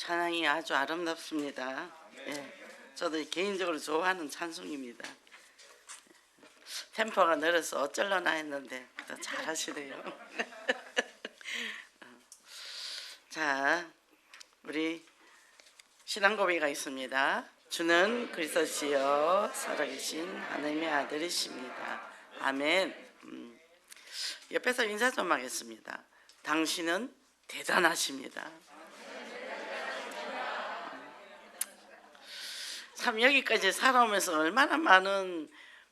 찬양이 아주 아름답습니다. 예, 저도 개인적으로 좋아하는 찬송입니다. 템포가 느려서 어쩔려나 했는데 더 잘하시네요. 자, 우리 신앙 고백가 있습니다. 주는 그리스도시여 살아계신 하나님의 아들이십니다. 아멘. 옆에서 인사 좀 하겠습니다. 당신은 대단하십니다. 참 여기까지 살아오면서 얼마나 많은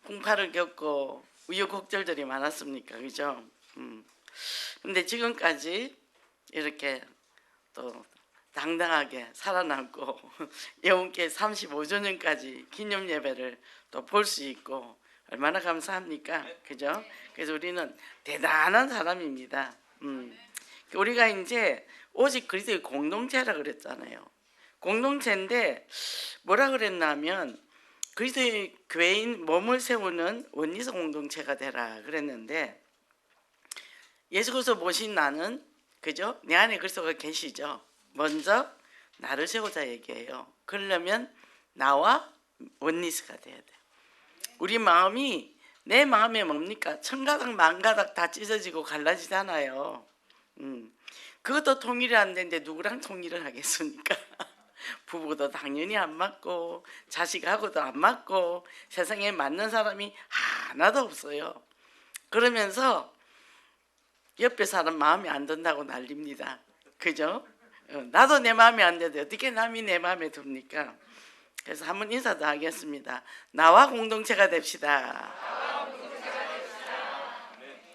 공파를 겪고 우여곡절들이 많았습니까? 그죠? 근데 지금까지 이렇게 또 당당하게 살아남고 영혼께 35주년까지 기념 예배를 또 볼 수 있고 얼마나 감사합니까? 그죠? 그래서 우리는 대단한 사람입니다. 우리가 이제 오직 그리스도의 공동체라 그랬잖아요. 공동체인데 뭐라 그랬냐면 그리스도의 교회인 몸을 세우는 원리서 공동체가 되라 그랬는데, 예수 그리스도 모신 나는, 그죠? 내 안에 그리스도가 계시죠. 먼저 나를 세우자 얘기해요. 그러려면 나와 원리스가 돼야 돼요. 우리 마음이, 내 마음에 뭡니까? 천가닥 만가닥 다 찢어지고 갈라지잖아요. 그것도 통일이 안 되는데 누구랑 통일을 하겠습니까? 부부도 당연히 안 맞고 자식하고도 안 맞고 세상에 맞는 사람이 하나도 없어요. 그러면서 옆에 사람 마음에 안 든다고 난립니다. 그죠? 나도 내 마음에 안 드는데 어떻게 남이 내 마음에 듭니까? 그래서 한번 인사도 하겠습니다. 나와 공동체가 됩시다.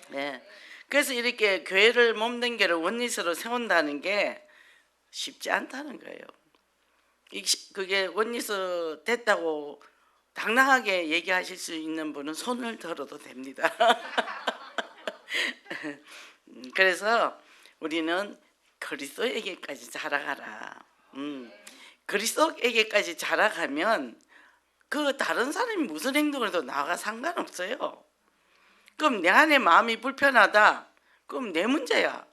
네. 그래서 이렇게 교회를 몸댕개를 원리스로 세운다는 게 쉽지 않다는 거예요. 그게 원리스 됐다고 당당하게 얘기하실 수 있는 분은 손을 들어도 됩니다. 그래서 우리는 그리스도에게까지 자라가라. 그리스도에게까지 자라가면 그 다른 사람이 무슨 행동을 해도 나와 상관없어요. 그럼 내 안에 마음이 불편하다. 그럼 내 문제야.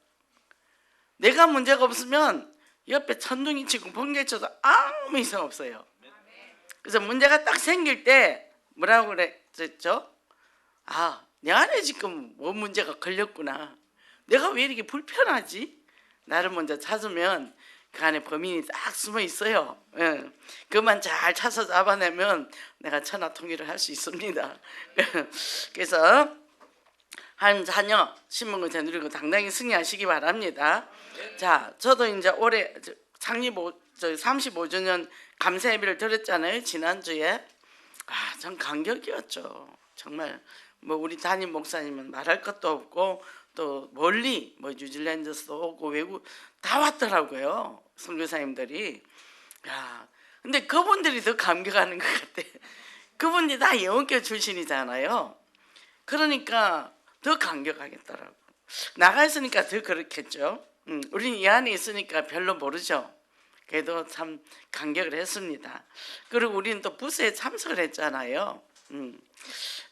내가 문제가 없으면 옆에 천둥이 치고 번개 쳐도 아무 이상 없어요. 그래서 문제가 딱 생길 때 뭐라고 그랬죠? 아, 내 안에 지금 뭐 문제가 걸렸구나. 내가 왜 이렇게 불편하지? 나를 먼저 찾으면 그 안에 범인이 딱 숨어 있어요. 예. 그만 잘 찾아 잡아내면 내가 천하통일을 할 수 있습니다. 그래서 한 자녀 신문을 되누리고 당당히 승리하시기 바랍니다. 자, 저도 이제 올해 창립 35주년 감사 예배를 드렸잖아요. 지난주에. 전 감격이었죠. 정말 뭐 우리 담임 목사님은 말할 것도 없고 또 멀리 뭐 뉴질랜드에서도 오고 외국 다 왔더라고요. 선교사님들이. 근데 그분들이 더 감격하는 것 같아. 그분들이 다 영어교 출신이잖아요. 그러니까 더 감격하겠더라고. 나가 있으니까 더 그렇겠죠. 우리는 이 안에 있으니까 별로 모르죠. 그래도 참 감격을 했습니다. 그리고 우리는 또 부스에 참석을 했잖아요.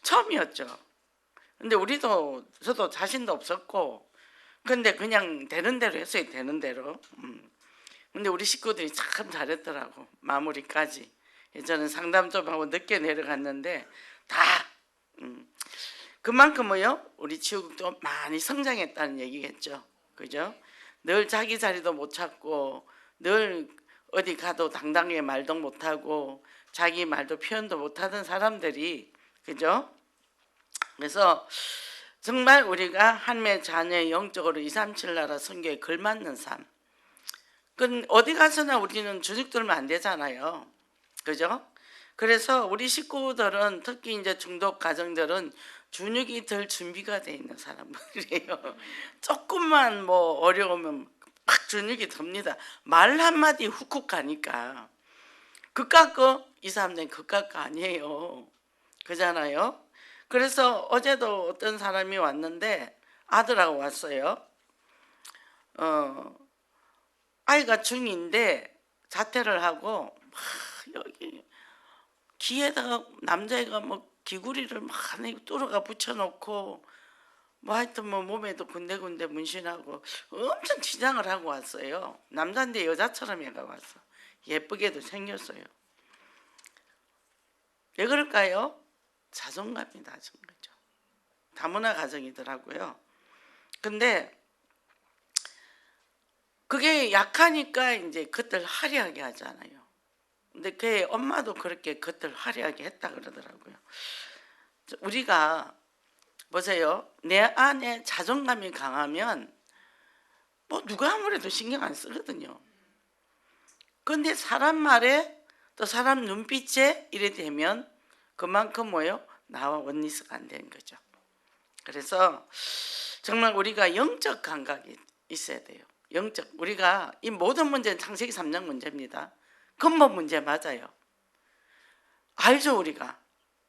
처음이었죠. 근데 저도 자신도 없었고, 근데 그냥 되는 대로 했어요. 되는 대로. 근데 우리 식구들이 참 잘했더라고. 마무리까지. 저는 상담 좀 하고 늦게 내려갔는데 다 그만큼은요 우리 지우국도 많이 성장했다는 얘기겠죠. 그죠? 늘 자기 자리도 못 찾고 늘 어디 가도 당당하게 말도 못하고 자기 말도 표현도 못하던 사람들이, 그죠? 그래서 정말 우리가 하나님의 자녀의 영적으로 237 나라 선교에 걸맞는 삶, 어디 가서나 우리는 주눅 들면 안 되잖아요. 그죠? 그래서 우리 식구들은 특히 이제 중독 가정들은 주눅이 들 준비가 돼 있는 사람들이에요. 조금만 뭐 어려우면 막 주눅이 듭니다. 말 한마디 훅훅 가니까. 그깟 거 이 사람들은 그깟 거 아니에요. 그잖아요. 그래서 어제도 어떤 사람이 왔는데 아들하고 왔어요. 아이가 중2인데 자퇴를 하고 막 여기 귀에다가 남자애가 뭐 귀구리를 막 뚫어가 붙여놓고 뭐 하여튼 뭐 몸에도 군데군데 문신하고 엄청 치장을 하고 왔어요. 남자인데 여자처럼 해가 왔어. 예쁘게도 생겼어요. 왜 그럴까요? 자존감이 낮은 거죠. 다문화 가정이더라고요. 근데 그게 약하니까 이제 겉을 화려하게 하잖아요. 근데 걔 엄마도 그렇게 겉을 화려하게 했다 그러더라고요. 우리가 보세요. 내 안에 자존감이 강하면 뭐 누가 아무래도 신경 안 쓰거든요. 그런데 사람 말에 또 사람 눈빛에 이래 되면 그만큼 뭐예요? 나와 원리스가 안 되는 거죠. 그래서 정말 우리가 영적 감각이 있어야 돼요. 영적. 우리가 이 모든 문제는 창세기 3장 문제입니다. 근본 문제 맞아요. 알죠 우리가.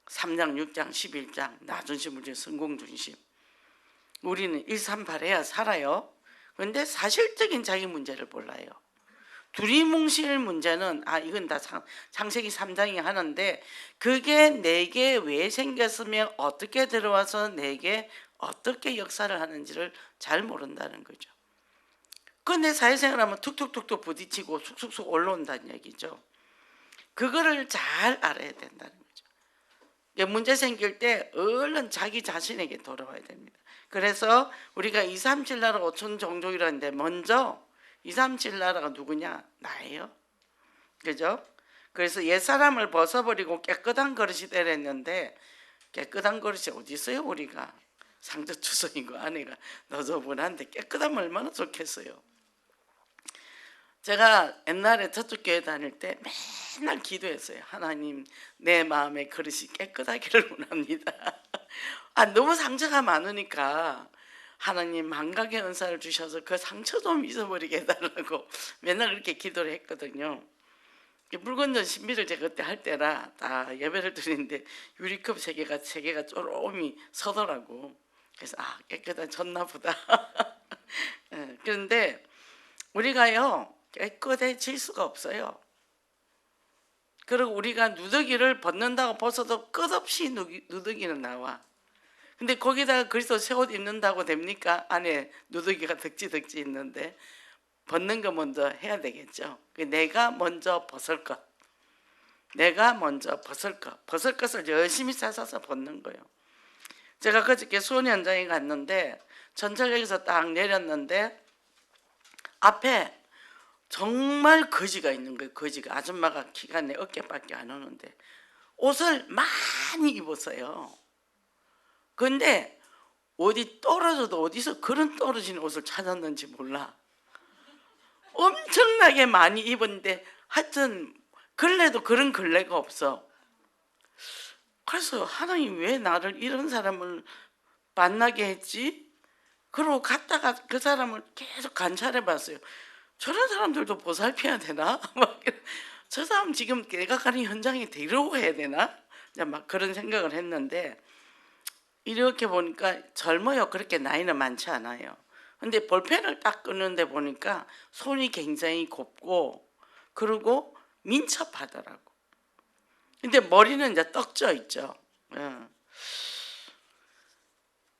3장, 6장, 11장 나 중심, 우리 성공 중심. 우리는 138 해야 살아요. 그런데 사실적인 자기 문제를 몰라요. 두리뭉실 문제는 이건 다 창세기 3장이 하는데 그게 내게 왜 생겼으며 어떻게 들어와서 내게 어떻게 역사를 하는지를 잘 모른다는 거죠. 그런데 사회생활하면 툭툭툭툭 부딪히고 쑥쑥쑥 올라온다는 얘기죠. 그거를 잘 알아야 된다는 거죠. 문제 생길 때 얼른 자기 자신에게 돌아와야 됩니다. 그래서 우리가 237 나라 5천 종족이라는데 먼저 237 나라가 누구냐? 나예요. 그죠? 그래서 옛사람을 벗어버리고 깨끗한 그릇이 되랬는데 깨끗한 그릇이 어디 있어요 우리가? 상처투성이고 안에가 너저분한데 깨끗하면 얼마나 좋겠어요. 제가 옛날에 저쪽 교회 다닐 때 맨날 기도했어요. 하나님 내 마음의 그릇이 깨끗하기를 원합니다. 너무 상처가 많으니까 하나님 망각의 은사를 주셔서 그 상처 좀 잊어버리게 해달라고 맨날 그렇게 기도를 했거든요. 물건전 신비를 제가 그때 할 때라 다 예배를 드리는데 유리컵 3개가 쪼롬이 서더라고. 그래서 깨끗해졌나 보다. 그런데 우리가요 깨끗해질 수가 없어요. 그리고 우리가 누더기를 벗는다고 벗어도 끝없이 누더기는 나와. 근데 거기다가 그리스도 새 옷 입는다고 됩니까? 안에 누더기가 덕지덕지 있는데 벗는 거 먼저 해야 되겠죠. 내가 먼저 벗을 것. 내가 먼저 벗을 것. 벗을 것을 열심히 찾아서 벗는 거예요. 제가 그저께 수원 현장에 갔는데 전철역에서 딱 내렸는데 앞에 정말 거지가 있는 거예요. 거지가. 아줌마가 키가 내 어깨밖에 안 오는데 옷을 많이 입었어요. 근데 어디 떨어져도 어디서 그런 떨어진 옷을 찾았는지 몰라. 엄청나게 많이 입었는데 하여튼 근래도 그런 근래가 없어. 그래서 하나님 왜 나를 이런 사람을 만나게 했지? 그러고 갔다가 그 사람을 계속 관찰해 봤어요. 저런 사람들도 보살펴야 되나? 저 사람 지금 내가 가는 현장에 데려와야 되나? 막 그런 생각을 했는데 이렇게 보니까 젊어요. 그렇게 나이는 많지 않아요. 근데 볼펜을 딱 끄는데 보니까 손이 굉장히 곱고 그리고 민첩하더라고. 근데 머리는 이제 떡져 있죠.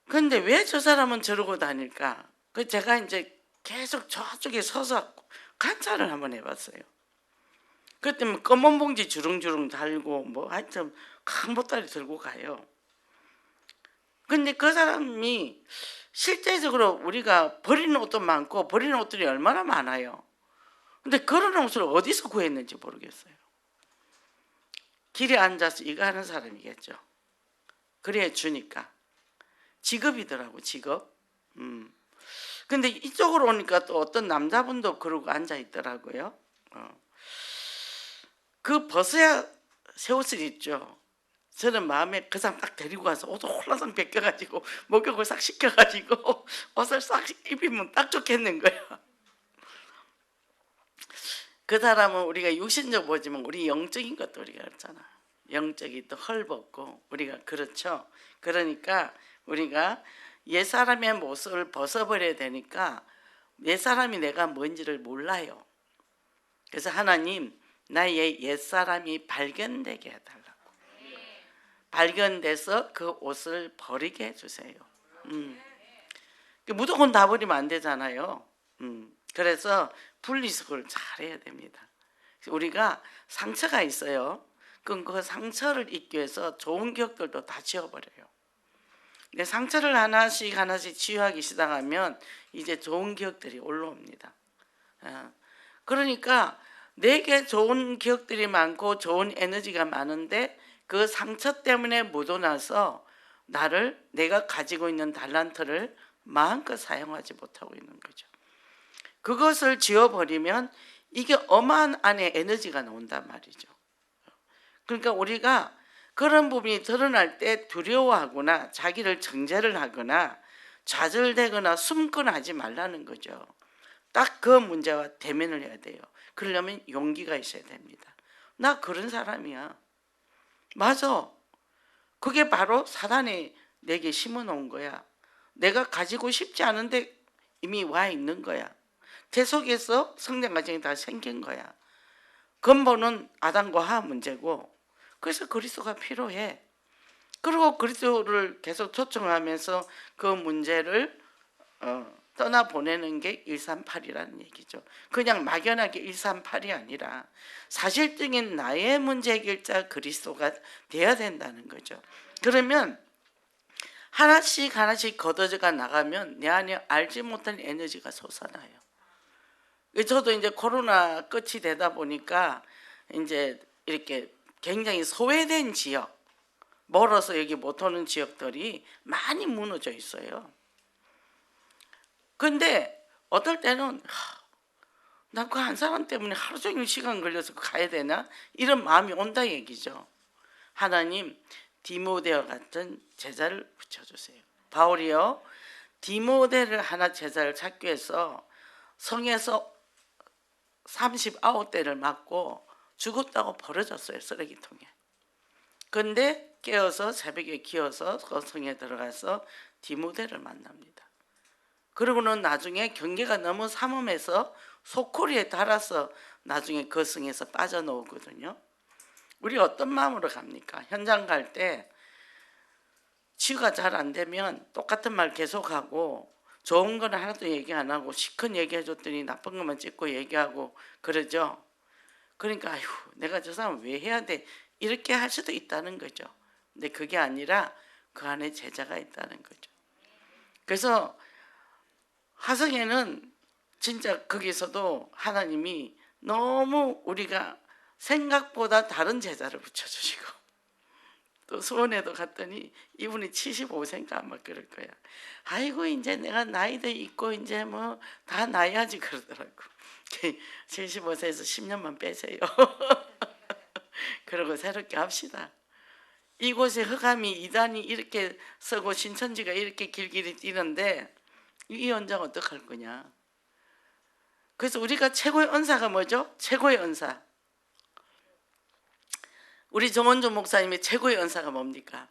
근데 왜 저 사람은 저러고 다닐까? 그 제가 이제 계속 저쪽에 서서 관찰을 한번 해봤어요. 그때 뭐 검은 봉지 주렁주렁 달고 뭐 하여튼 큰 보따리 들고 가요. 근데 그 사람이 실제적으로 우리가 버리는 옷도 많고 버리는 옷들이 얼마나 많아요. 근데 그런 옷을 어디서 구했는지 모르겠어요. 길에 앉아서 이거 하는 사람이겠죠. 그래 주니까. 직업이더라고 직업. 근데 이쪽으로 오니까 또 어떤 남자분도 그러고 앉아 있더라고요. 그 벗어야 새 옷을 입죠. 저는 마음에 그 사람 딱 데리고 가서 옷을 홀라당 벗겨가지고 목욕을 싹 시켜가지고 옷을 싹 입히면 딱 좋겠는 거야. 그 사람은 우리가 육신적 보지만 우리 영적인 것도 우리가 그렇잖아. 영적이 또 헐벗고 우리가 그렇죠. 그러니까 우리가 옛사람의 모습을 벗어버려야 되니까 옛사람이 내가 뭔지를 몰라요. 그래서 하나님 나의 옛사람이 발견되게 해달라고. 발견돼서 그 옷을 버리게 해주세요. 무조건 다 버리면 안 되잖아요. 그래서 분리수거를 잘 해야 됩니다. 우리가 상처가 있어요. 그럼 그 상처를 잊기 위해서 좋은 기억들도 다 지워버려요. 근데 상처를 하나씩 하나씩 치유하기 시작하면 이제 좋은 기억들이 올라옵니다. 그러니까 내게 좋은 기억들이 많고 좋은 에너지가 많은데 그 상처 때문에 묻어나서 내가 가지고 있는 달란트를 마음껏 사용하지 못하고 있는 거죠. 그것을 지워버리면 이게 어마한 안에 에너지가 나온단 말이죠. 그러니까 우리가 그런 부분이 드러날 때 두려워하거나 자기를 정죄를 하거나 좌절되거나 숨거나 하지 말라는 거죠. 딱 그 문제와 대면을 해야 돼요. 그러려면 용기가 있어야 됩니다. 나 그런 사람이야. 맞아. 그게 바로 사단이 내게 심어놓은 거야. 내가 가지고 싶지 않은데 이미 와 있는 거야. 제 속에서 성장 과정이 다 생긴 거야. 근본은 아담과 하와 문제고, 그래서 그리스도가 필요해. 그리고 그리스도를 계속 초청하면서 그 문제를 떠나보내는 게 138이라는 얘기죠. 그냥 막연하게 138이 아니라 사실적인 나의 문제 해결자 그리스도가 돼야 된다는 거죠. 그러면 하나씩 하나씩 걷어져가 나가면 내 안에 알지 못한 에너지가 솟아나요. 저도 이제 코로나 끝이 되다 보니까 이제 이렇게 굉장히 소외된 지역, 멀어서 여기 못 오는 지역들이 많이 무너져 있어요. 근데 어떨 때는 나 그 한 사람 때문에 하루 종일 시간 걸려서 가야 되나? 이런 마음이 온다 얘기죠. 하나님, 디모데와 같은 제자를 붙여주세요. 바울이요, 디모데를 하나 제자를 찾기 위해서 성에서 39대를 맞고 죽었다고 버려졌어요. 쓰레기통에. 근데 깨어서 새벽에 기어서 그 성에 들어가서 디모데를 만납니다. 그러고는 나중에 경계가 너무 삼엄해서 소쿠리에 달아서 나중에 그 성에서 빠져나오거든요. 우리 어떤 마음으로 갑니까? 현장 갈 때 치유가 잘 안 되면 똑같은 말 계속하고 좋은 거는 하나도 얘기 안 하고 시큰 얘기해줬더니 나쁜 것만 찍고 얘기하고 그러죠. 그러니까 아휴, 내가 저 사람 왜 해야 돼? 이렇게 할 수도 있다는 거죠. 근데 그게 아니라 그 안에 제자가 있다는 거죠. 그래서 화성에는 진짜 거기서도 하나님이 너무 우리가 생각보다 다른 제자를 붙여주시고, 또 수원에도 갔더니 이분이 75세인가 아마 그럴 거야. 아이고 이제 내가 나이도 있고 이제 뭐 다 나야지 그러더라고. 75세에서 10년만 빼세요. 그러고 새롭게 합시다. 이곳에 흑암이 이단이 이렇게 서고 신천지가 이렇게 길길이 뛰는데 이 연장 어떡할 거냐. 그래서 우리가 최고의 은사가 뭐죠? 최고의 은사. 우리 정원조 목사님의 최고의 은사가 뭡니까?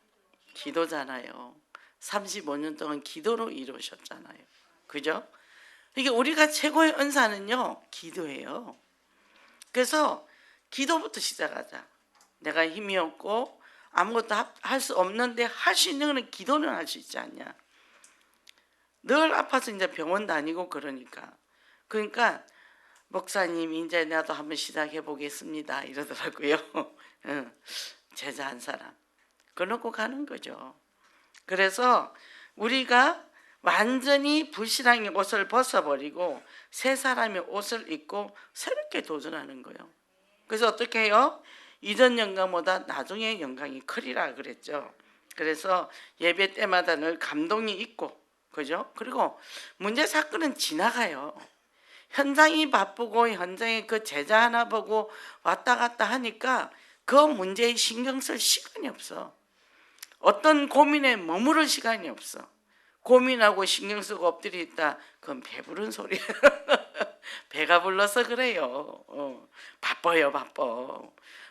기도잖아요. 35년 동안 기도로 이루셨잖아요. 그죠? 이게 우리가 최고의 은사는요, 기도예요. 그래서 기도부터 시작하자. 내가 힘이 없고 아무것도 할 수 없는데 할 수 있는 거는 기도는 할 수 있지 않냐. 늘 아파서 이제 병원 다니고 그러니까 목사님 이제 나도 한번 시작해 보겠습니다 이러더라고요. 제자 한 사람 그러고 가는 거죠. 그래서 우리가 완전히 불신앙의 옷을 벗어버리고 새 사람의 옷을 입고 새롭게 도전하는 거예요. 그래서 어떻게 해요? 이전 영광보다 나중에 영광이 크리라 그랬죠. 그래서 예배 때마다 늘 감동이 있고, 그죠? 그리고 문제 사건은 지나가요. 현장이 바쁘고 현장에 그 제자 하나 보고 왔다 갔다 하니까 그 문제에 신경 쓸 시간이 없어. 어떤 고민에 머무를 시간이 없어. 고민하고 신경 쓰고 엎드려 있다. 그건 배부른 소리야. 배가 불러서 그래요. 바빠요, 바빠.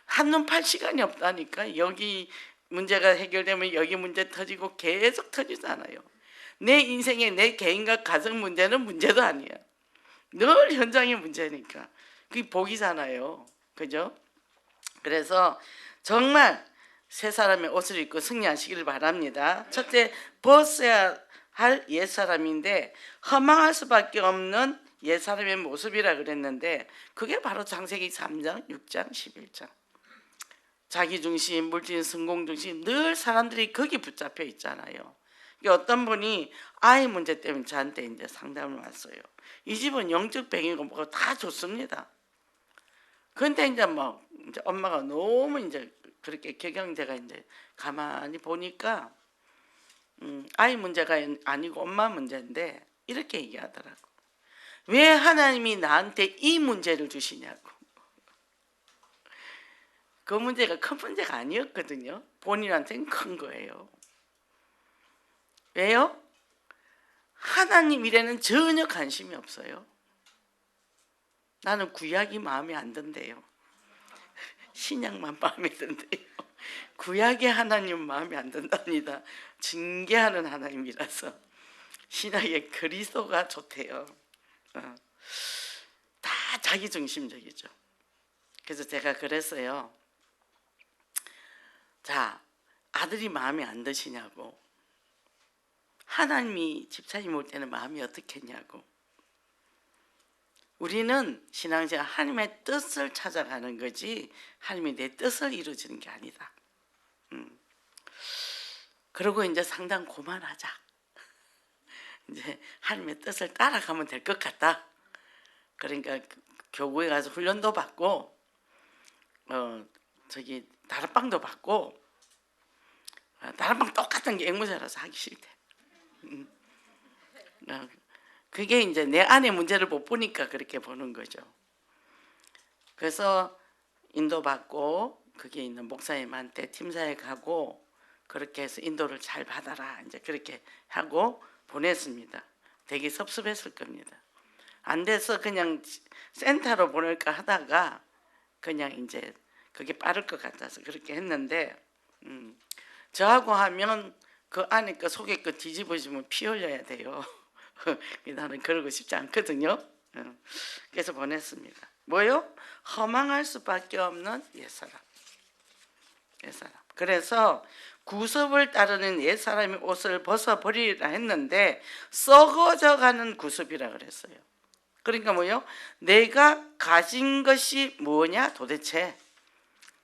한눈 팔 시간이 없다니까. 여기 문제가 해결되면 여기 문제 터지고 계속 터지잖아요. 내 인생의 내 개인과 가정 문제는 문제도 아니야. 늘 현장의 문제니까. 그게 복이잖아요. 그죠? 그래서 정말 새 사람의 옷을 입고 승리하시기를 바랍니다. 첫째, 벗어야 옛사람인데 허망할 수밖에 없는 옛사람의 모습이라 그랬는데 그게 바로 창세기 3장, 6장, 11장. 자기중심, 물질, 성공중심 늘 사람들이 거기 붙잡혀 있잖아요. 어떤 분이 아이 문제 때문에 저한테 이제 상담을 왔어요. 이 집은 영적 병이고 뭐가 다 좋습니다. 근데 이제 뭐 이제 엄마가 너무 이제 그렇게 격양제가 이제 가만히 보니까 아이 문제가 아니고 엄마 문제인데 이렇게 얘기하더라고. 왜 하나님이 나한테 이 문제를 주시냐고. 그 문제가 큰 문제가 아니었거든요. 본인한테는 큰 거예요. 왜요? 하나님 일에는 전혀 관심이 없어요. 나는 구약이 마음에 안 든대요. 신약만 마음에 든대요. 구약의 하나님 마음에 안 든답니다. 징계하는 하나님이라서. 신약의 그리스도가 좋대요. 다 자기중심적이죠. 그래서 제가 그랬어요. 자, 아들이 마음에 안 드시냐고. 하나님이 집사님 올 때는 마음이 어떻겠냐고. 우리는 신앙생활 하나님의 뜻을 찾아가는 거지 하나님이 내 뜻을 이루어지는 게 아니다. 그러고 이제 상담 그만하자. 이제 하나님의 뜻을 따라가면 될 것 같다. 그러니까 교구에 가서 훈련도 받고 저기 다락방도 받고 다락방 똑같은 게 앵무새라서 하기 싫대. 그게 이제 내 안의 문제를 못 보니까 그렇게 보는 거죠. 그래서 인도받고 거기에 있는 목사님한테 팀사에 가고 그렇게 해서 인도를 잘 받아라 이제 그렇게 하고 보냈습니다. 되게 섭섭했을 겁니다. 안 돼서 그냥 센터로 보낼까 하다가 그냥 이제 그게 빠를 것 같아서 그렇게 했는데 저하고 하면 그 안에 거 속에 거 뒤집어지면 피 흘려야 돼요. 나는 그러고 싶지 않거든요. 그래서 보냈습니다. 뭐요? 허망할 수밖에 없는 옛사람. 그래서 구습을 따르는 옛사람의 옷을 벗어버리라 했는데 썩어져가는 구습이라 그랬어요. 그러니까 뭐요? 내가 가진 것이 뭐냐 도대체.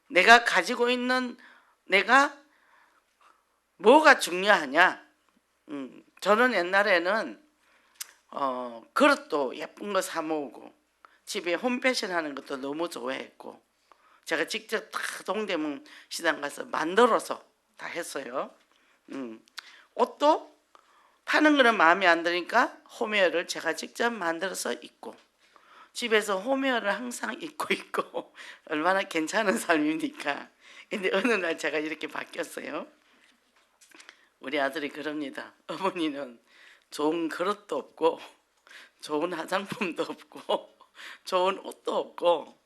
내가 가지고 있는 내가 뭐가 중요하냐. 저는 옛날에는 그릇도 예쁜 거 사 모으고 집에 홈패션 하는 것도 너무 좋아했고 제가 직접 다 동대문 시장 가서 만들어서 다 했어요. 옷도 파는 거는 마음에 안 드니까 홈웨어를 제가 직접 만들어서 입고 집에서 홈웨어를 항상 입고 있고 얼마나 괜찮은 삶입니까? 근데 어느 날 제가 이렇게 바뀌었어요. 우리 아들이 그럽니다. 어머니는 좋은 그릇도 없고 좋은 화장품도 없고 좋은 옷도 없고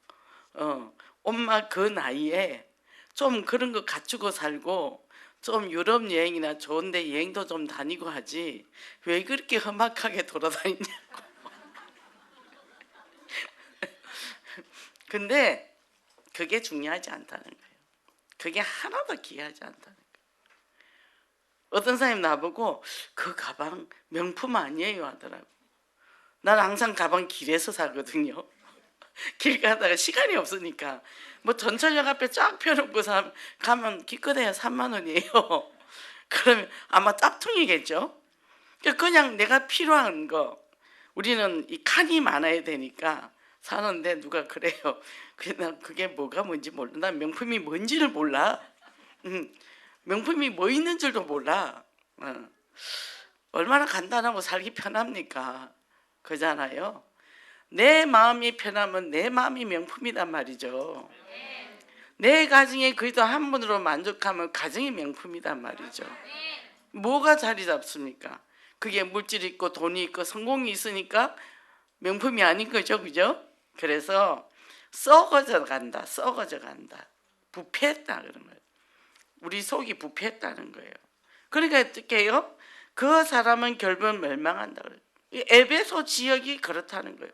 엄마 그 나이에 좀 그런 거 갖추고 살고 좀 유럽 여행이나 좋은 데 여행도 좀 다니고 하지 왜 그렇게 험악하게 돌아다니냐고. 근데 그게 중요하지 않다는 거예요. 그게 하나도 귀하지 않다는 거예요. 어떤 사람이 나보고 그 가방 명품 아니에요 하더라고. 난 항상 가방 길에서 사거든요. 길 가다가 시간이 없으니까 뭐 전철역 앞에 쫙 펴놓고 가면 기껏해야 3만 원이에요. 그러면 아마 짭퉁이겠죠. 그냥 내가 필요한 거 우리는 이 칸이 많아야 되니까 사는데 누가 그래요. 난 그게 뭐가 뭔지 몰라. 난 명품이 뭔지를 몰라. 명품이 뭐 있는 줄도 몰라. 얼마나 간단하고 살기 편합니까? 그잖아요. 내 마음이 편하면 내 마음이 명품이란 말이죠. 내 가정에 그래도 한 분으로 만족하면 가정이 명품이란 말이죠. 뭐가 자리 잡습니까? 그게 물질이 있고 돈이 있고 성공이 있으니까 명품이 아닌 거죠, 그죠? 그래서 썩어져 간다. 부패했다 그런 거예요. 우리 속이 부패했다는 거예요. 그러니까 어떻게 해요? 그 사람은 결국 멸망한다 그래요. 에베소 지역이 그렇다는 거예요.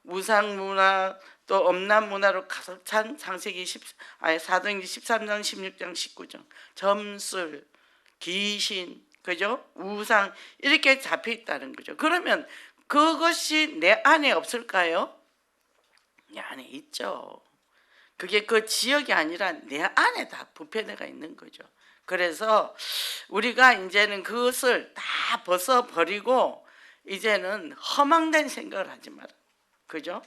우상 문화 또 엄란 문화로 가득 찬 창세기 4장 13장 16장 19장 점술 귀신 그죠? 우상 이렇게 잡혀 있다는 거죠. 그러면 그것이 내 안에 없을까요? 내 안에 있죠. 그게 그 지역이 아니라 내 안에 다 부패되어 있는 거죠. 그래서 우리가 이제는 그것을 다 벗어버리고 이제는 허망된 생각을 하지 마라. 그죠?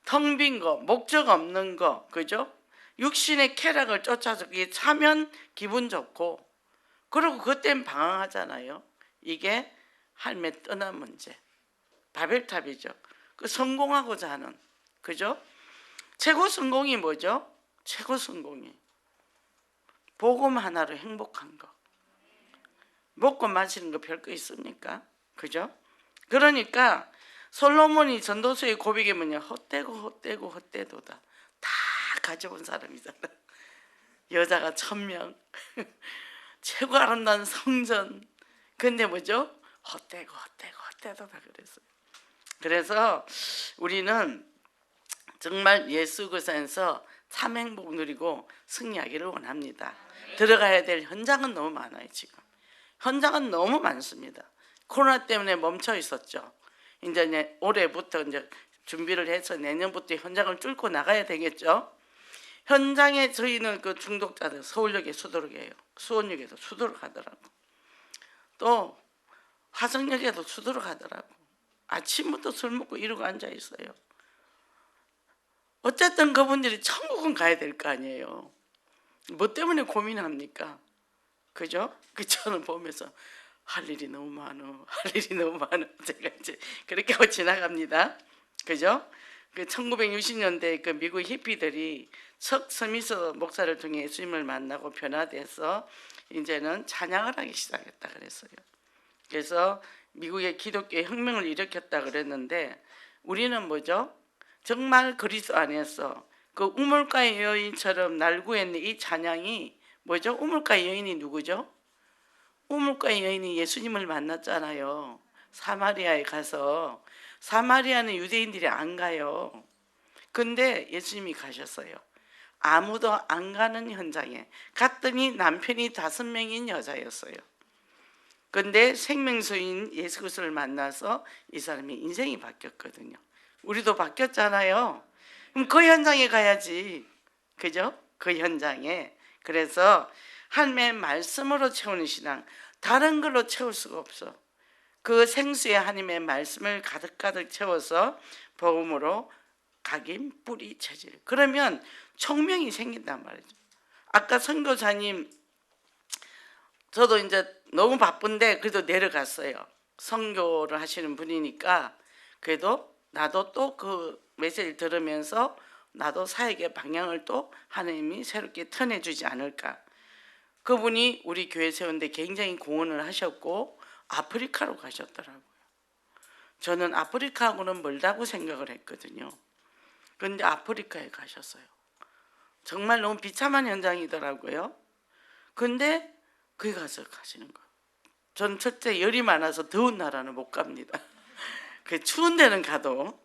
텅 빈 거, 목적 없는 거, 그죠? 육신의 쾌락을 쫓아서 그게 차면 기분 좋고, 그리고 그땐 방황하잖아요. 이게 삶의 떠난 문제, 바벨탑이죠. 그 성공하고자 하는, 그죠? 최고 성공이 뭐죠? 최고 성공이 복음 하나로 행복한 거. 먹고 마시는 거 별거 있습니까? 그죠? 그러니까 솔로몬이 전도서의 고백이 뭐냐? 헛되고 헛되고 헛되도다. 다 가져본 사람이잖아. 여자가 1000명, 최고 아름다운 성전. 근데 뭐죠? 헛되고 헛되고 헛되도다 그랬어요. 그래서 우리는 정말 예수 그리스도에서 참 행복 누리고 승리하기를 원합니다. 들어가야 될 현장은 너무 많아요. 지금 현장은 너무 많습니다. 코로나 때문에 멈춰 있었죠. 이제 올해부터 이제 준비를 해서 내년부터 현장을 뚫고 나가야 되겠죠. 현장에 저희는 그 중독자들 서울역에 수도록이에요. 수원역에도 수도록 하더라고. 또 화성역에도 수도록 하더라고. 아침부터 술 먹고 이러고 앉아 있어요. 어쨌든 그분들이 천국은 가야 될 거 아니에요. 뭐 때문에 고민합니까? 그죠? 그 저는 보면서 할 일이 너무 많어, 할 일이 너무 많어. 제가 이제 그렇게 하고 지나갑니다. 그죠? 그 1960년대 그 미국 히피들이 척 스미스 목사를 통해 예수님을 만나고 변화돼서 이제는 찬양을 하기 시작했다 그랬어요. 그래서 미국의 기독교 혁명을 일으켰다 그랬는데 우리는 뭐죠? 정말 그리스도 안에서 그 우물가의 여인처럼 날구했는 이 찬양이 뭐죠? 우물가의 여인이 누구죠? 우물가의 여인이 예수님을 만났잖아요. 사마리아에 가서. 사마리아는 유대인들이 안 가요. 근데 예수님이 가셨어요. 아무도 안 가는 현장에 갔더니 남편이 5명인 여자였어요. 근데 생명수인 예수 그리스도를 만나서 이 사람이 인생이 바뀌었거든요. 우리도 바뀌었잖아요. 그럼 그 현장에 가야지. 그죠? 그 현장에. 그래서 하나님의 말씀으로 채우는 신앙, 다른 걸로 채울 수가 없어. 그 생수의 하나님의 말씀을 가득가득 채워서 복음으로 각인 뿌리 체질. 그러면 총명이 생긴단 말이죠. 아까 선교사님, 저도 이제 너무 바쁜데 그래도 내려갔어요. 선교를 하시는 분이니까 그래도 나도 또 그 메시지를 들으면서 나도 사역의 방향을 또 하나님이 새롭게 터내주지 않을까. 그분이 우리 교회 세운데 굉장히 공헌을 하셨고 아프리카로 가셨더라고요. 저는 아프리카하고는 멀다고 생각을 했거든요. 그런데 아프리카에 가셨어요. 정말 너무 비참한 현장이더라고요. 근데 거기 가서 가시는 거예요. 전 첫째 열이 많아서 더운 나라는 못 갑니다. 그 추운 데는 가도.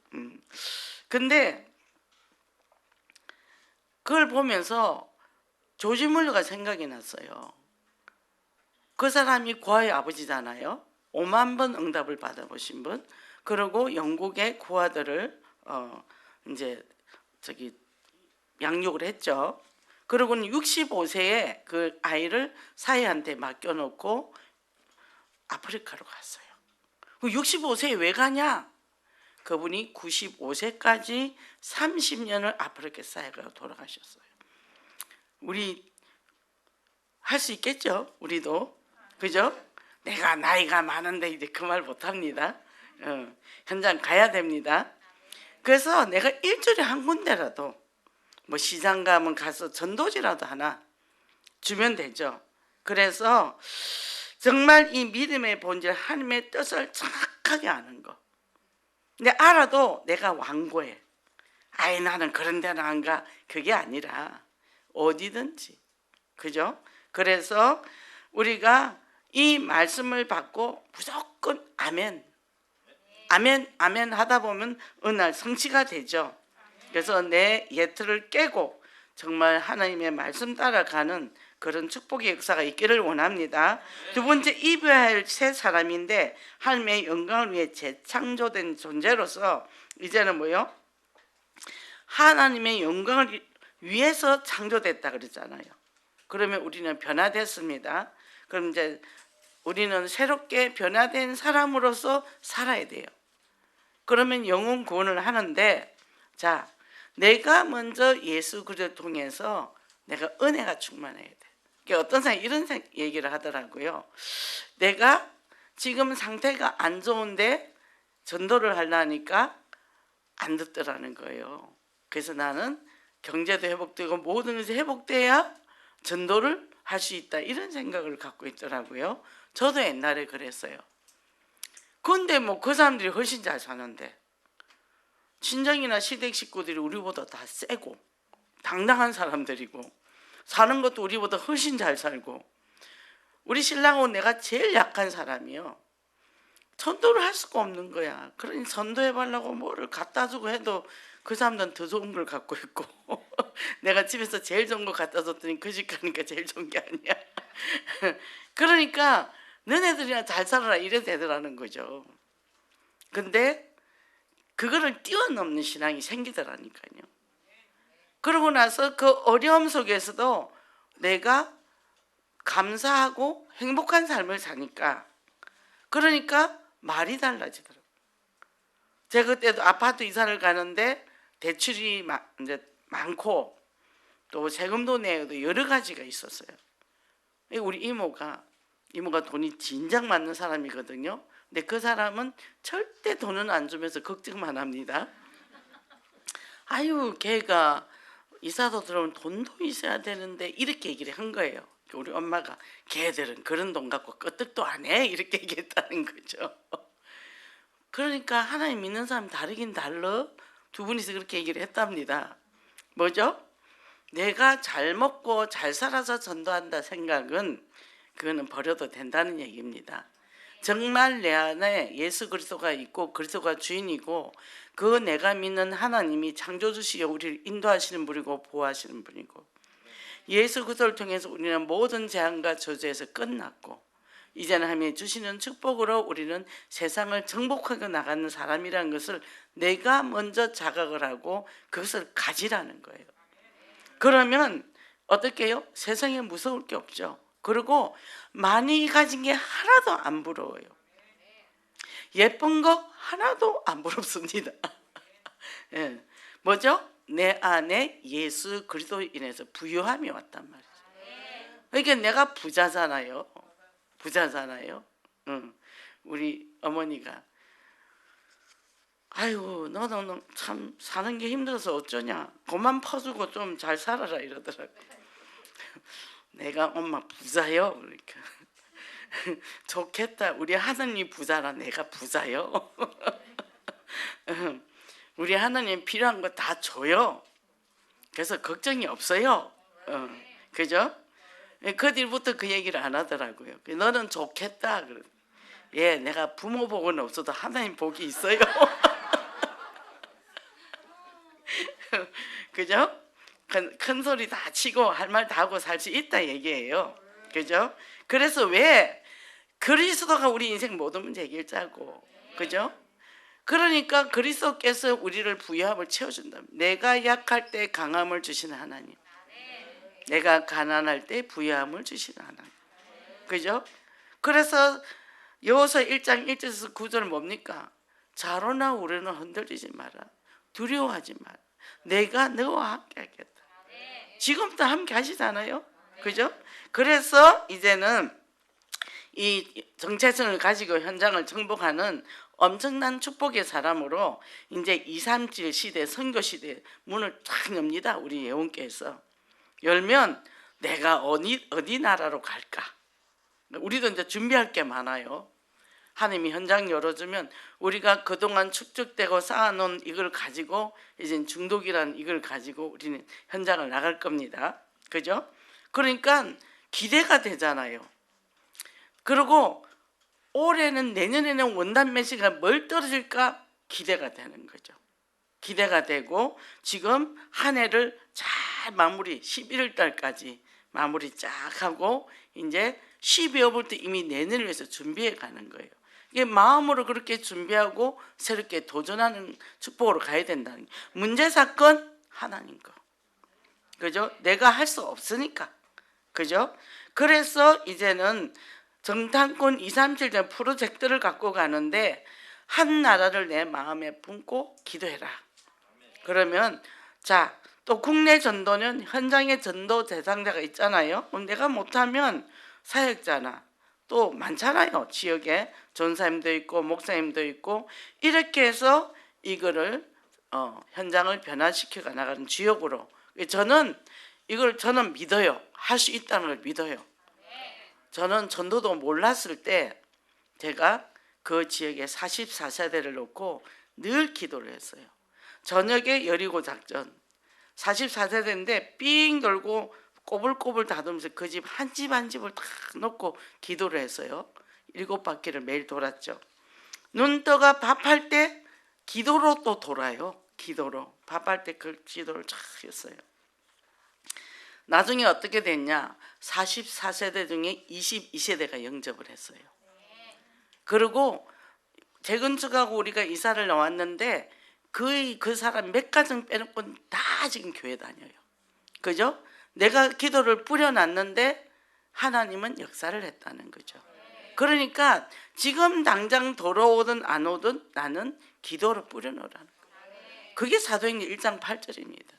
근데 그걸 보면서 조지 물러가 생각이 났어요. 그 사람이 고아의 아버지잖아요. 5만 번 응답을 받아보신 분. 그리고 영국의 고아들을 이제 양육을 했죠. 그리고는 65세에 그 아이를 사회한테 맡겨놓고 아프리카로 갔어요. 65세에 왜 가냐? 그분이 95세까지 30년을 아프리카 사역하고 돌아가셨어요. 우리 할 수 있겠죠? 우리도. 그죠? 내가 나이가 많은데 이제 그 말 못합니다. 현장 가야 됩니다. 그래서 내가 일주일에 한 군데라도 뭐 시장 가면 가서 전도지라도 하나 주면 되죠. 그래서 정말 이 믿음의 본질 하나님의 뜻을 정확하게 아는 거. 근데 알아도 내가 완고해. 아이 나는 그런 데는 안 가. 그게 아니라 어디든지. 그죠? 그래서 우리가 이 말씀을 받고 무조건 아멘. 아멘, 아멘 하다 보면 어느 날 성취가 되죠. 그래서 내 예틀을 깨고 정말 하나님의 말씀 따라가는 그런 축복의 역사가 있기를 원합니다. 두 번째, 입어야 새 사람인데 하나님의 영광을 위해 재창조된 존재로서 이제는 뭐요? 하나님의 영광을 위해서 창조됐다 그랬잖아요. 그러면 우리는 변화됐습니다. 그럼 이제 우리는 새롭게 변화된 사람으로서 살아야 돼요. 그러면 영혼 구원을 하는데, 자, 내가 먼저 예수 그리스도를 통해서 내가 은혜가 충만해야 돼. 그러니까 어떤 사람이 이런 얘기를 하더라고요. 내가 지금 상태가 안 좋은데 전도를 하려니까 안 듣더라는 거예요. 그래서 나는 경제도 회복되고 모든 것이 회복돼야 전도를 할 수 있다, 이런 생각을 갖고 있더라고요. 저도 옛날에 그랬어요. 근데 뭐 그 사람들이 훨씬 잘 사는데, 친정이나 시댁 식구들이 우리보다 다 세고 당당한 사람들이고 사는 것도 우리보다 훨씬 잘 살고, 우리 신랑은 내가 제일 약한 사람이요. 전도를 할 수가 없는 거야. 그러니 전도해보려고 뭐를 갖다 주고 해도 그 사람들은 더 좋은 걸 갖고 있고 내가 집에서 제일 좋은 거 갖다 줬더니 그 집 가니까 제일 좋은 게 아니야. 그러니까 너네들이나 잘 살아라 이래 되더라는 거죠. 근데 그거를 뛰어넘는 신앙이 생기더라니까요. 그러고 나서 그 어려움 속에서도 내가 감사하고 행복한 삶을 사니까, 그러니까 말이 달라지더라고요. 제가 그때도 아파트 이사를 가는데 대출이 이제 많고 또 세금도 내도 여러 가지가 있었어요. 우리 이모가 돈이 진작 많은 사람이거든요. 근데 그 사람은 절대 돈은 안 주면서 걱정만 합니다. 아유, 걔가 이사도 들어오면 돈도 있어야 되는데 이렇게 얘기를 한 거예요. 우리 엄마가 걔들은 그런 돈 갖고 끄떡도 안 해, 이렇게 얘기했다는 거죠. 그러니까 하나님 믿는 사람이 다르긴 달라. 두 분이서 그렇게 얘기를 했답니다. 뭐죠? 내가 잘 먹고 잘 살아서 전도한다 생각은 그거는 버려도 된다는 얘기입니다. 정말 내 안에 예수 그리스도가 있고 그리스도가 주인이고 그 내가 믿는 하나님이 창조주시여 우리를 인도하시는 분이고 보호하시는 분이고, 예수 그리스도를 통해서 우리는 모든 재앙과 저주에서 끝났고 이제는 하나님이 주시는 축복으로 우리는 세상을 정복하고 나가는 사람이라는 것을 내가 먼저 자각을 하고 그것을 가지라는 거예요. 그러면 어떻게 해요? 세상에 무서울 게 없죠. 그리고 많이 가진 게 하나도 안 부러워요. 예쁜 거 하나도 안 부럽습니다. 예. 뭐죠? 내 안에 예수 그리스도로 인해서 부유함이 왔단 말이죠. 그러니까 내가 부자잖아요. 응. 우리 어머니가 아이고 너는 참 사는 게 힘들어서 어쩌냐, 그만 퍼주고 좀 잘 살아라 이러더라고. 내가 엄마 부자요? 그러니까 좋겠다. 우리 하나님 부자라 내가 부자요? 우리 하나님 필요한 거 다 줘요. 그래서 걱정이 없어요. 그죠? 그 뒤부터 그 얘기를 안 하더라고요. 너는 좋겠다. 예, 내가 부모 복은 없어도 하나님 복이 있어요. 그죠? 큰 소리 다 치고 할 말 다 하고 살 수 있다 얘기예요. 그죠? 그래서 왜 그리스도가 우리 인생 모든 문제 해결자고, 그죠? 그러니까 그리스도께서 우리를 부유함을 채워준다. 내가 약할 때 강함을 주시는 하나님, 내가 가난할 때 부유함을 주시는 하나님, 그죠? 그래서 여호수아 1장 1절에서 9절 뭡니까? 자로나 우레나 흔들리지 마라, 두려워하지 마라, 내가 너와 함께 하겠다. 지금도 함께 하시잖아요. 그죠? 그래서 이제는 이 정체성을 가지고 현장을 정복하는 엄청난 축복의 사람으로 이제 237 시대, 선교 시대 문을 쫙 엽니다. 우리 예원께서 열면 내가 어디 나라로 갈까? 우리도 이제 준비할 게 많아요. 하나님이 현장 열어주면 우리가 그동안 축적되고 쌓아놓은 이걸 가지고 이제 중독이라는 이걸 가지고 우리는 현장을 나갈 겁니다. 그죠? 그러니까 기대가 되잖아요. 그리고 올해는, 내년에는 원단 매시가 뭘 떨어질까 기대가 되는 거죠. 기대가 되고 지금 한 해를 잘 마무리 11월 달까지 마무리 쫙 하고 이제 12월부터 이미 내년을 위해서 준비해 가는 거예요. 이게 마음으로 그렇게 준비하고 새롭게 도전하는 축복으로 가야 된다는 게, 문제 사건 하나님 거, 그죠? 내가 할 수 없으니까, 그죠? 그래서 이제는 정탐꾼 237전 프로젝트를 갖고 가는데, 한 나라를 내 마음에 품고 기도해라. 그러면 자, 또 국내 전도는 현장에 전도 대상자가 있잖아요. 그럼 내가 못하면 사역자나 또 많잖아요. 지역에 전사님도 있고 목사님도 있고, 이렇게 해서 이거를 현장을 변화시켜 나가는 지역으로. 저는 믿어요. 할 수 있다는 걸 믿어요. 저는 전도도 몰랐을 때 제가 그 지역에 44세대를 놓고 늘 기도를 했어요. 저녁에 여리고 작전, 44세대인데 삥 돌고 꼬불꼬불 다듬으면서 그 집 한 집 한 집을 다 놓고 기도를 했어요. 7바퀴를 매일 돌았죠. 눈 떠가 밥할 때 기도로 또 돌아요. 기도로 밥할 때 그 기도를 쫙 했어요. 나중에 어떻게 됐냐, 44세대 중에 22세대가 영접을 했어요. 그리고 재건축하고 우리가 이사를 나왔는데 그 사람 몇 가정 빼놓고 다 지금 교회 다녀요. 그죠? 내가 기도를 뿌려놨는데 하나님은 역사를 했다는 거죠. 그러니까 지금 당장 돌아오든 안 오든 나는 기도를 뿌려놓으라는 거예요. 그게 사도행전 1장 8절입니다.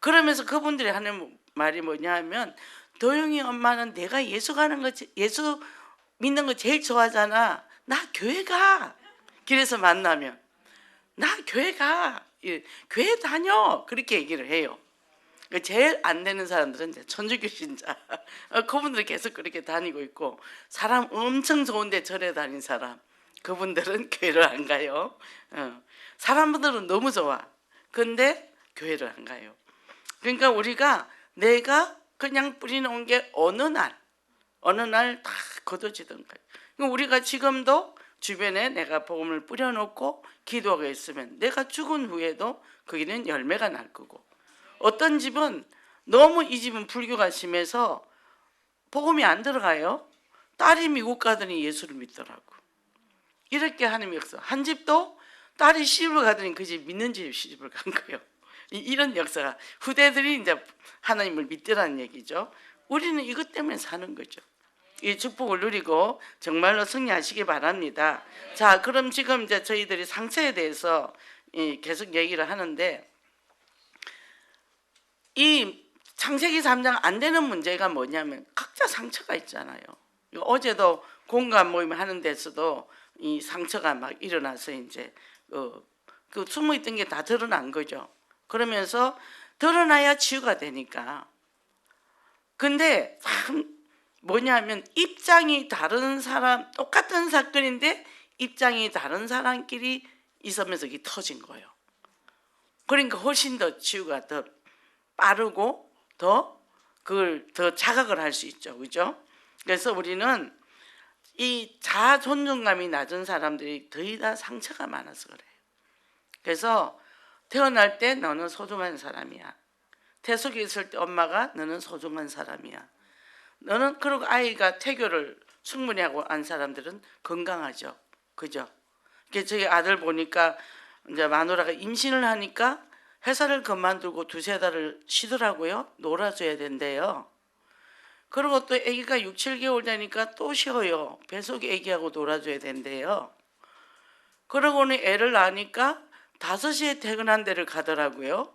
그러면서 그분들이 하는 말이 뭐냐 하면, 도영이 엄마는 내가 예수 가는 거, 예수 믿는 거 제일 좋아하잖아. 나 교회 가. 길에서 만나면 나 교회 가. 교회 다녀. 그렇게 얘기를 해요. 제일 안 되는 사람들은 이제 천주교 신자, 그분들 계속 그렇게 다니고 있고, 사람 엄청 좋은데 절에 다닌 사람, 그분들은 교회를 안 가요. 사람들은 너무 좋아. 근데 교회를 안 가요. 그러니까 우리가 내가 그냥 뿌리놓은 게 어느 날 다 거둬지던 거예요. 우리가 지금도 주변에 내가 복음을 뿌려놓고 기도하고 있으면 내가 죽은 후에도 거기는 열매가 날 거고, 어떤 집은 너무 이 집은 불교가 심해서 복음이 안 들어가요. 딸이 미국 가더니 예수를 믿더라고. 이렇게 하는 역사. 한 집도 딸이 시집을 가더니 그 집 믿는 집 시집을 간 거예요. 이런 역사가, 후대들이 이제 하나님을 믿더라는 얘기죠. 우리는 이것 때문에 사는 거죠. 이 축복을 누리고 정말로 승리하시기 바랍니다. 자, 그럼 지금 이제 저희들이 상처에 대해서 계속 얘기를 하는데, 이 창세기 3장 안 되는 문제가 뭐냐면 각자 상처가 있잖아요. 어제도 공감 모임 하는 데서도 이 상처가 막 일어나서 이제 그 숨어 있던 게 다 드러난 거죠. 그러면서 드러나야 치유가 되니까. 근데 참 뭐냐면 입장이 다른 사람, 똑같은 사건인데 입장이 다른 사람끼리 있으면서 이게 터진 거예요. 그러니까 훨씬 더 치유가 더 빠르고 그걸 더 자각을 할 수 있죠. 그죠? 그래서 우리는 이 자아 존중감이 낮은 사람들이 거의 다 상처가 많아서 그래요. 그래서 태어날 때 너는 소중한 사람이야. 태속에 있을 때 엄마가 너는 소중한 사람이야. 너는, 그리고 아이가 태교를 충분히 하고 안 사람들은 건강하죠. 그죠? 저희 아들 보니까 이제 마누라가 임신을 하니까 회사를 그만두고 2-3달을 쉬더라고요. 놀아줘야 된대요. 그리고 또 아기가 6-7개월 되니까 또 쉬어요. 뱃속에 아기하고 놀아줘야 된대요. 그러고는 애를 낳으니까 5시에 퇴근한 데를 가더라고요.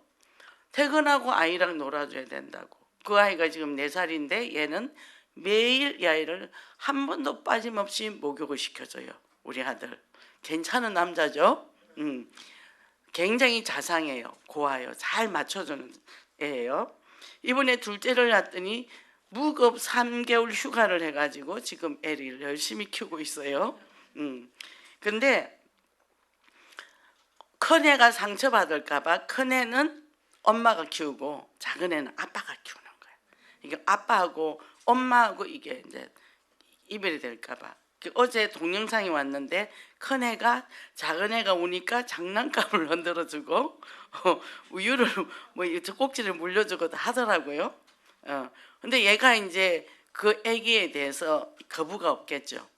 퇴근하고 아이랑 놀아줘야 된다고. 그 아이가 지금 4살인데 얘는 매일 이 아이를 한 번도 빠짐없이 목욕을 시켜줘요. 우리 아들 괜찮은 남자죠. 굉장히 자상해요. 고와요. 잘 맞춰주는 애예요. 이번에 둘째를 낳았더니 무급 3개월 휴가를 해가지고 지금 애를 열심히 키우고 있어요. 근데 큰애가 상처받을까봐 큰애는 엄마가 키우고 작은 애는 아빠가 키우는 거예요. 이게 아빠하고 엄마하고 이게 이제 이별이 될까봐. 어제 동영상이 왔는데 큰애가 작은애가 우니까 장난감을 흔들어주고 우유를 뭐 꼭지를 물려주고 하더라고요. 근데 얘가 이제 그 아기에 대해서 거부가 없겠죠.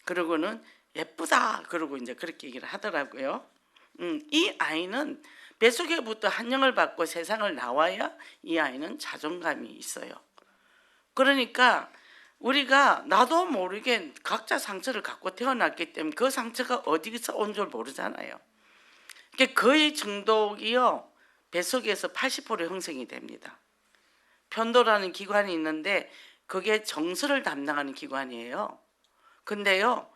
그러고는 예쁘다 그러고 이제 그렇게 얘기를 하더라고요. 이 아이는 뱃속에부터 한영을 받고 세상을 나와야 이 아이는 자존감이 있어요. 그러니까 우리가 나도 모르게 각자 상처를 갖고 태어났기 때문에 그 상처가 어디서 온 줄 모르잖아요. 거의 중독이요, 뱃속에서 80% 형성이 됩니다. 편도라는 기관이 있는데 그게 정서를 담당하는 기관이에요. 근데요,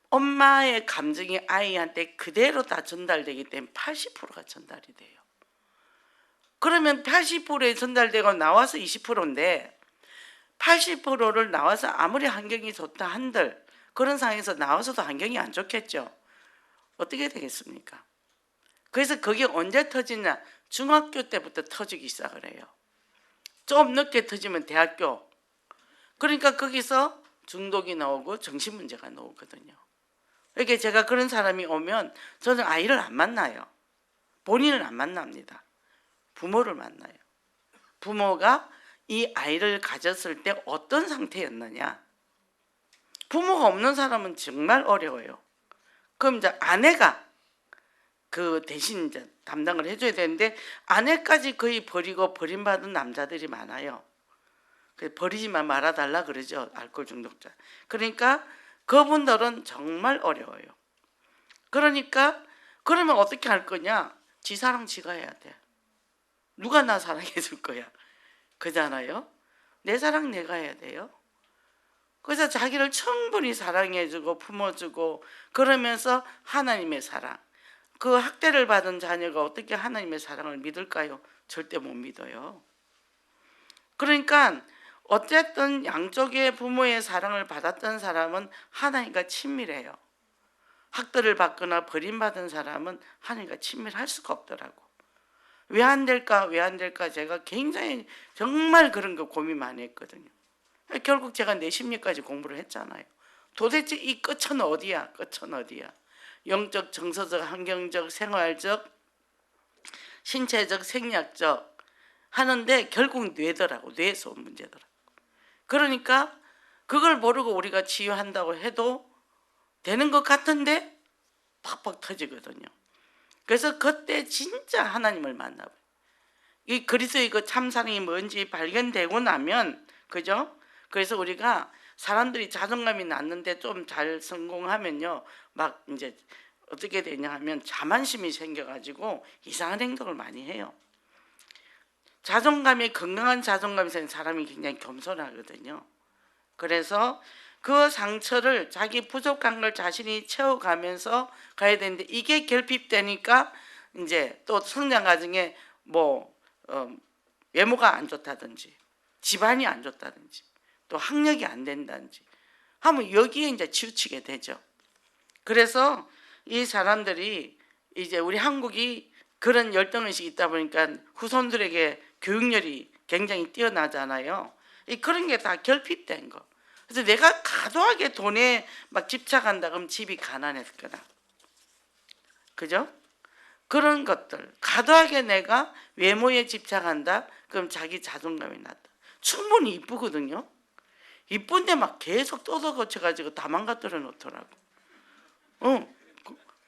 엄마의 감정이 아이한테 그대로 다 전달되기 때문에 80%가 전달이 돼요. 그러면 80%에 전달되고 나와서 20%인데 80%를 나와서 아무리 환경이 좋다 한들 그런 상황에서 나와서도 환경이 안 좋겠죠. 어떻게 되겠습니까? 그래서 그게 언제 터지냐? 중학교 때부터 터지기 시작을 해요. 좀 늦게 터지면 대학교. 그러니까 거기서 중독이 나오고 정신문제가 나오거든요. 이렇게 제가 그런 사람이 오면 저는 아이를 안 만나요. 본인을 안 만납니다. 부모를 만나요. 부모가 이 아이를 가졌을 때 어떤 상태였느냐. 부모가 없는 사람은 정말 어려워요. 그럼 이제 아내가 그 대신 이제 담당을 해줘야 되는데 아내까지 거의 버리고 버림받은 남자들이 많아요. 버리지만 말아달라 그러죠. 알코올 중독자. 그러니까 그분들은 정말 어려워요. 그러니까 그러면 어떻게 할 거냐? 지 사랑 지가 해야 돼. 누가 나 사랑해 줄 거야? 그잖아요. 내 사랑 내가 해야 돼요. 그래서 자기를 충분히 사랑해주고 품어주고 그러면서 하나님의 사랑. 그 학대를 받은 자녀가 어떻게 하나님의 사랑을 믿을까요? 절대 못 믿어요. 그러니까 어쨌든 양쪽의 부모의 사랑을 받았던 사람은 하나님과 친밀해요. 학대를 받거나 버림받은 사람은 하나님과 친밀할 수가 없더라고. 왜 안 될까? 왜 안 될까? 제가 굉장히 정말 그런 거 고민 많이 했거든요. 결국 제가 내심리까지 공부를 했잖아요. 도대체 이 끝은 어디야? 끝은 어디야? 영적, 정서적, 환경적, 생활적, 신체적, 생리학적 하는데 결국 뇌더라고. 뇌에서 온 문제더라고. 그러니까 그걸 모르고 우리가 치유한다고 해도 되는 것 같은데 팍팍 터지거든요. 그래서 그때 진짜 하나님을 만나봐요. 이 그리스도의 그 참사랑이 뭔지 발견되고 나면, 그죠? 그래서 우리가 사람들이 자존감이 낮는데 좀 잘 성공하면요, 막 이제 어떻게 되냐 하면 자만심이 생겨가지고 이상한 행동을 많이 해요. 자존감이, 건강한 자존감이 생긴 사람이 굉장히 겸손하거든요. 그래서 그 상처를 자기 부족한 걸 자신이 채워가면서 가야 되는데 이게 결핍되니까 이제 또 성장 과정에 외모가 안 좋다든지 집안이 안 좋다든지 또 학력이 안 된다든지 하면 여기에 이제 치우치게 되죠. 그래서 이 사람들이 이제 우리 한국이 그런 열등의식이 있다 보니까 후손들에게 교육열이 굉장히 뛰어나잖아요. 그런 게 다 결핍된 거. 그래서 내가 과도하게 돈에 막 집착한다 그러면 집이 가난해질 거다. 그죠? 그런 것들. 과도하게 내가 외모에 집착한다 그럼 자기 자존감이 낮다. 충분히 이쁘거든요. 이쁜데 막 계속 떠들어거쳐가지고 다 망가뜨려 놓더라고.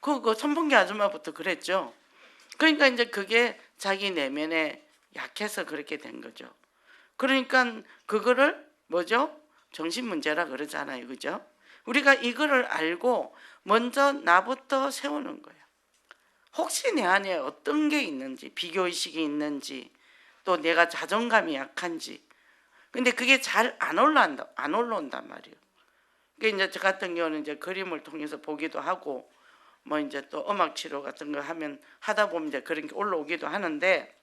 그 선풍기 아줌마부터 그랬죠. 그러니까 이제 그게 자기 내면에 약해서 그렇게 된 거죠. 그러니까 그거를 뭐죠? 정신문제라 그러잖아요. 그죠? 우리가 이거를 알고 먼저 나부터 세우는 거예요. 혹시 내 안에 어떤 게 있는지, 비교의식이 있는지, 또 내가 자존감이 약한지. 근데 그게 잘 안 올라온단 말이에요. 그러니까 이제 저 같은 경우는 이제 그림을 통해서 보기도 하고, 뭐 이제 또 음악 치료 같은 거 하다 보면 이제 그런 게 올라오기도 하는데,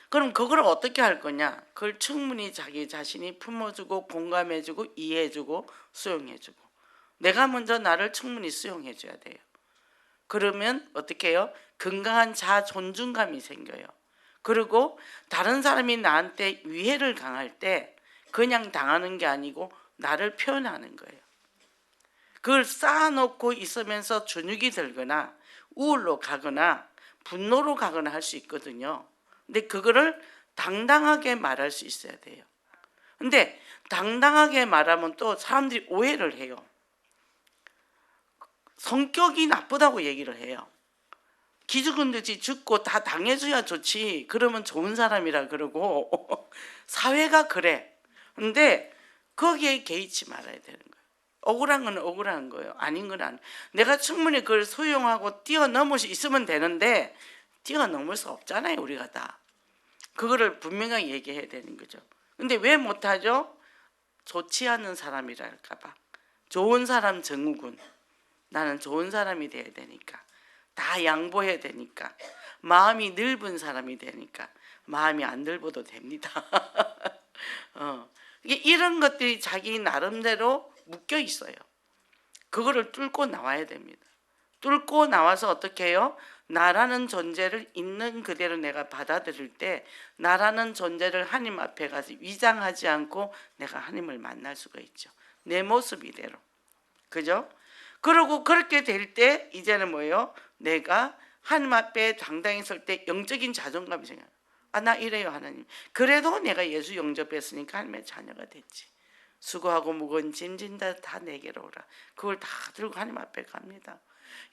그럼 그걸 어떻게 할 거냐? 그걸 충분히 자기 자신이 품어주고 공감해주고 이해해주고 수용해주고 내가 먼저 나를 충분히 수용해줘야 돼요. 그러면 어떻게 해요? 건강한 자존중감이 생겨요. 그리고 다른 사람이 나한테 위해를 강할 때 그냥 당하는 게 아니고 나를 표현하는 거예요. 그걸 쌓아놓고 있으면서 주눅이 들거나 우울로 가거나 분노로 가거나 할 수 있거든요. 근데 그거를 당당하게 말할 수 있어야 돼요. 근데 당당하게 말하면 또 사람들이 오해를 해요. 성격이 나쁘다고 얘기를 해요. 기죽은 듯이 죽고 다 당해줘야 좋지, 그러면 좋은 사람이라 그러고 사회가 그래. 근데 거기에 개의치 말아야 되는 거예요. 억울한 건 억울한 거예요. 아닌 건 아니에요. 내가 충분히 그걸 수용하고 뛰어넘을 수 있으면 되는데 뛰어넘을 수 없잖아요. 우리가 다 그거를 분명하게 얘기해야 되는 거죠. 근데 왜 못하죠? 좋지 않은 사람이랄까 봐. 좋은 사람 증후군. 나는 좋은 사람이 돼야 되니까, 다 양보해야 되니까, 마음이 넓은 사람이 되니까. 마음이 안 넓어도 됩니다. 이런 것들이 자기 나름대로 묶여 있어요. 그거를 뚫고 나와야 됩니다. 뚫고 나와서 어떻게 해요? 나라는 존재를 있는 그대로 내가 받아들일 때 나라는 존재를 하나님 앞에 가서 위장하지 않고 내가 하나님을 만날 수가 있죠. 내 모습 이대로. 그죠? 그러고 그렇게 될 때 이제는 뭐예요? 내가 하나님 앞에 당당히 설 때 영적인 자존감이 생겨요. 아, 나 이래요 하나님. 그래도 내가 예수 영접했으니까 하나님의 자녀가 됐지. 수고하고 무거운 짐진 다 내게로 오라. 그걸 다 들고 하나님 앞에 갑니다.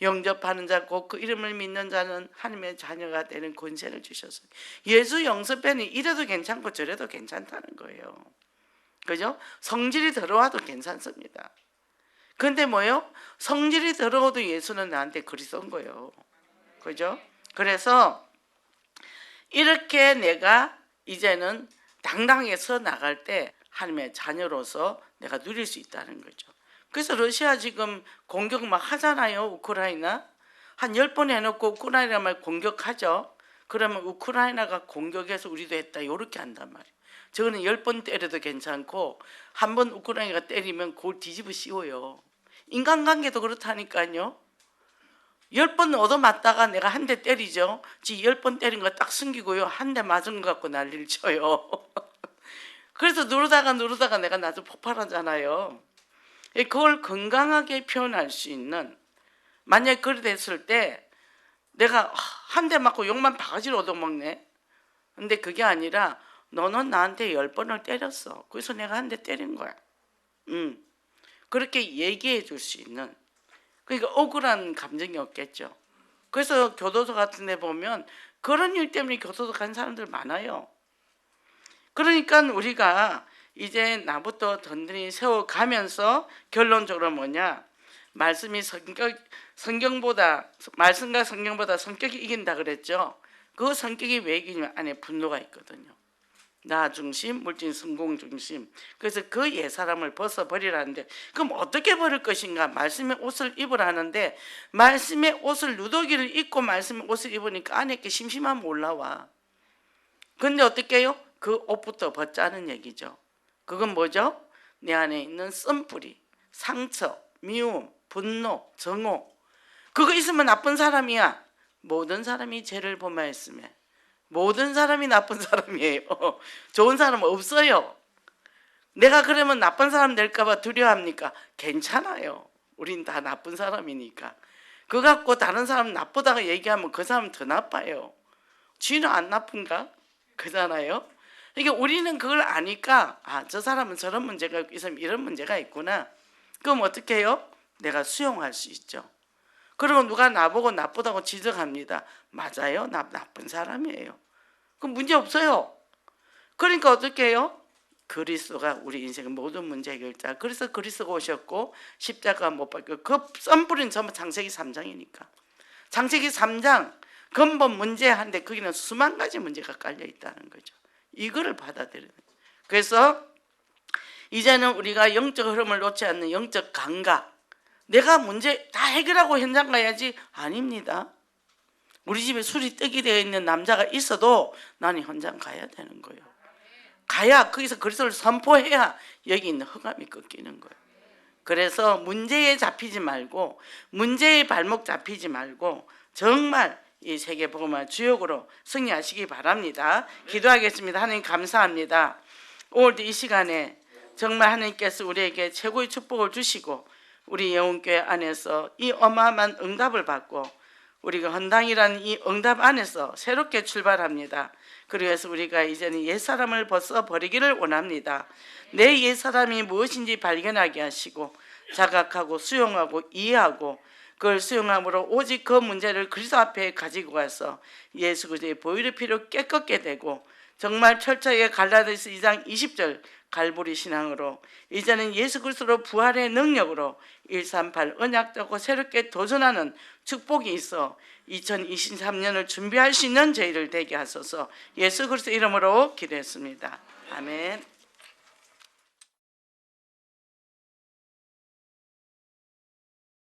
영접하는 자 곧 그 이름을 믿는 자는 하나님의 자녀가 되는 권세를 주셨어요. 예수 영접에는 이래도 괜찮고 저래도 괜찮다는 거예요. 그죠? 성질이 들어와도 괜찮습니다. 근데 뭐요? 성질이 들어와도 예수는 나한테 그리 쏜 거예요. 그죠? 그래서 이렇게 내가 이제는 당당하게 서 나갈 때 하나님의 자녀로서 내가 누릴 수 있다는 거죠. 그래서 러시아 지금 공격 막 하잖아요. 우크라이나 한 10번 해놓고 우크라이나만 공격하죠. 그러면 우크라이나가 공격해서 우리도 했다 이렇게 한단 말이에요. 저거는 10번 때려도 괜찮고 한 번 우크라이나가 때리면 그걸 뒤집어 씌워요. 인간관계도 그렇다니까요. 10번 얻어맞다가 내가 한 대 때리죠. 지 10번 때린 거 딱 숨기고요. 한 대 맞은 거 갖고 난리를 쳐요. 그래서 누르다가 내가 나중에 폭발하잖아요. 그걸 건강하게 표현할 수 있는, 만약에 그래 됐을 때 내가 한 대 맞고 욕만 바가지로 얻어먹네. 근데 그게 아니라 너는 나한테 10번을 때렸어. 그래서 내가 한 대 때린 거야. 그렇게 얘기해 줄 수 있는, 그러니까 억울한 감정이 없겠죠. 그래서 교도소 같은 데 보면 그런 일 때문에 교도소 간 사람들 많아요. 그러니까 우리가 이제 나부터 든든히 세워가면서 결론적으로 뭐냐, 말씀이 성경보다, 말씀과 성경보다 성격이 이긴다 그랬죠. 그 성격이 왜 이기냐면 안에 분노가 있거든요. 나 중심, 물질 성공 중심. 그래서 그 옛사람을 벗어버리라는데, 그럼 어떻게 버릴 것인가? 말씀의 옷을 입으라는데, 말씀의 옷을, 누더기를 입고 말씀의 옷을 입으니까 안에 게 심심하면 올라와. 근데 어떻게 해요? 그 옷부터 벗자는 얘기죠. 그건 뭐죠? 내 안에 있는 쓴뿌리, 상처, 미움, 분노, 정오, 그거 있으면 나쁜 사람이야. 모든 사람이 죄를 범하였으며 모든 사람이 나쁜 사람이에요. 좋은 사람은 없어요. 내가 그러면 나쁜 사람 될까 봐 두려워합니까? 괜찮아요. 우린 다 나쁜 사람이니까. 그거 갖고 다른 사람 나쁘다고 얘기하면 그 사람은 더 나빠요. 쥐는 안 나쁜가? 그잖아요. 그러니까 우리는 그걸 아니까, 아, 저 사람은 저런 문제가 있고 이 사람은 이런 문제가 있구나. 그럼 어떻게 해요? 내가 수용할 수 있죠. 그리고 누가 나보고 나쁘다고 지적합니다. 맞아요. 나 나쁜 사람이에요. 그럼 문제 없어요. 그러니까 어떻게 해요? 그리스도가 우리 인생의 모든 문제 해결자. 그래서 그리스도가 오셨고 십자가 못 박혀. 그 썬뿌리는 전부 창세기 3장이니까. 창세기 3장 근본 문제한데 거기는 수만 가지 문제가 깔려 있다는 거죠. 이거를 받아들여야 돼요. 그래서 이제는 우리가 영적 흐름을 놓지 않는 영적 감각, 내가 문제 다 해결하고 현장 가야지, 아닙니다. 우리 집에 술이 떡이 되어 있는 남자가 있어도 나는 현장 가야 되는 거예요. 가야 거기서 그리스도를 선포해야 여기 있는 흑암이 꺾이는 거예요. 그래서 문제에 잡히지 말고, 문제의 발목 잡히지 말고 정말 이 세계복음화 주역으로 승리하시기 바랍니다. 기도하겠습니다. 하나님 감사합니다. 오늘도 이 시간에 정말 하나님께서 우리에게 최고의 축복을 주시고 우리 영혼교회 안에서 이 어마어마한 응답을 받고 우리가 헌당이라는 이 응답 안에서 새롭게 출발합니다. 그래서 우리가 이제는 옛사람을 벗어 버리기를 원합니다. 내 옛사람이 무엇인지 발견하게 하시고 자각하고 수용하고 이해하고 그걸 수용함으로 오직 그 문제를 그리스도 앞에 가지고 가서 예수 그리스도의 보혈의 피로 깨끗게 되고 정말 철저하게 갈라디아서 2장 20절 갈보리 신앙으로 이제는 예수 그리스도로 부활의 능력으로 138 언약되고 새롭게 도전하는 축복이 있어 2023년을 준비할 수 있는 저희를 되게 하소서. 예수 그리스도 이름으로 기도했습니다. 아멘.